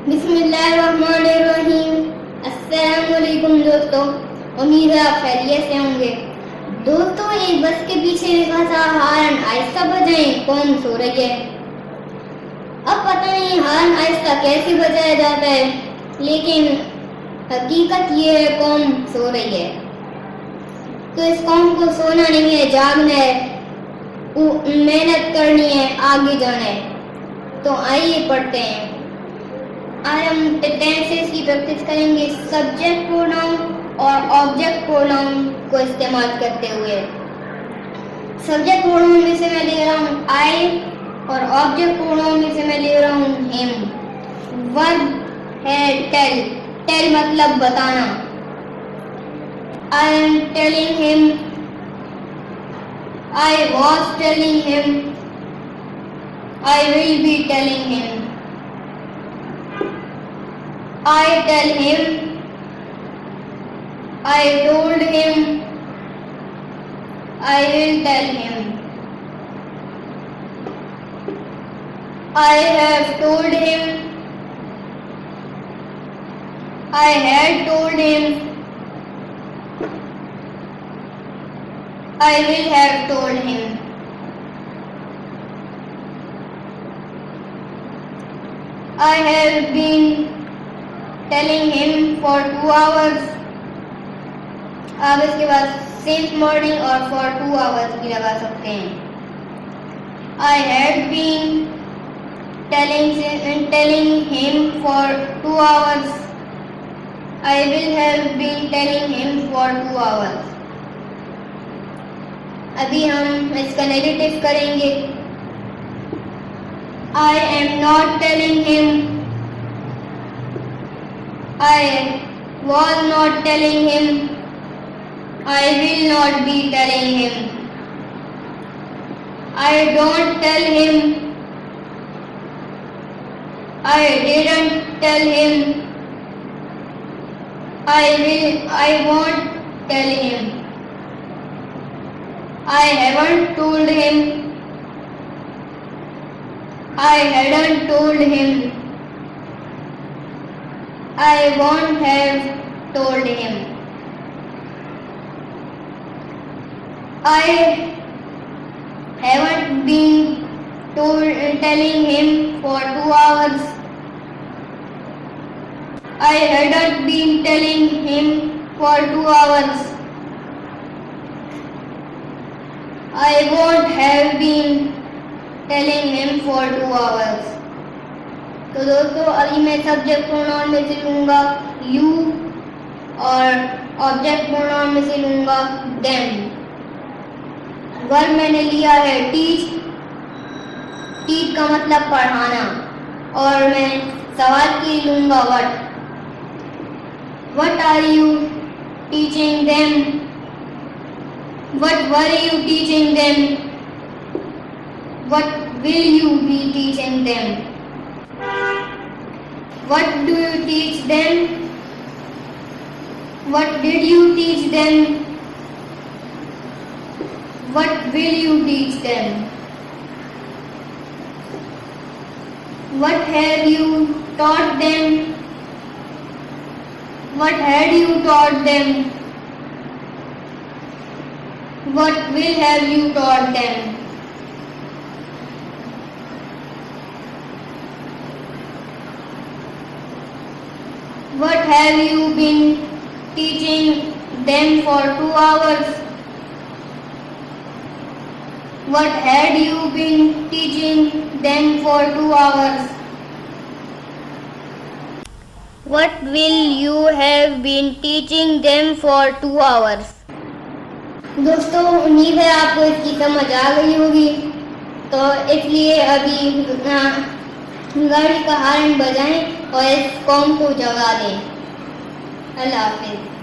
बिस्मिल्लाहिर्रहमानिर्रहीम। अस्सलामुअलैकुम दोस्तों, उम्मीद है आप खैरियत से होंगे। दोस्तों, एक बस के पीछे लिखा था हॉर्न आहिस्ता बजाएं, कौन सो रही है। अब पता नहीं हॉर्न आहिस्ता कैसे बजाया जाता है, लेकिन हकीकत ये है कौम सो रही है। तो इस कौम को सोना नहीं है, जागना है, मेहनत करनी है, आगे जाना है। तो आइए पढ़ते हैं। आज हम टेंसेस की प्रैक्टिस करेंगे सब्जेक्ट प्रोनाउन और ऑब्जेक्ट प्रोनाउन को इस्तेमाल करते हुए। सब्जेक्ट प्रोनाउन में से मैं ले रहा हूँ आई और ऑब्जेक्ट प्रोनाउन में से मैं ले रहा हूँ हिम। वर्ब है टेल। टेल मतलब बताना। I am telling him, I was telling him, I will be telling him. I tell him, I told him, I will tell him. I have told him, I had told him, I will have told him. I have been telling him for 2 hours। आप इसके बाद since morning और for 2 hours भी लगा सकते हैं। I had been telling him for 2 hours। I will have been telling him for 2 hours। अभी हम इसका नेगेटिव करेंगे। I am not telling him, I was not telling him, I will not be telling him। I don't tell him, I didn't tell him, I won't tell him। I haven't told him, I hadn't told him, I won't have told him। I haven't been telling him for 2 hours। I hadn't been telling him for 2 hours। I won't have been telling him for 2 hours। तो दोस्तों, अभी मैं subject pronoun में से लूँगा you और object pronoun में से लूँगा देम। वर्ब मैंने लिया है टीच। टीच का मतलब पढ़ाना, और मैं सवाल के लिए लूँगा what. What are you teaching them? What were you teaching them? What will you be teaching them? What do you teach them? What did you teach them? What will you teach them? What have you taught them? What had you taught them? What will have you taught them? What have you been teaching them for 2 hours? What had you been teaching them for 2 hours? What will you have been teaching them for 2 hours? दोस्तों, उम्मीद है आपको इसकी समझ आ गई होगी। तो इसलिए अभी गाड़ी का हॉर्न बजाएं और इस कौम को जगा दें। अल्लाह हाफिज़।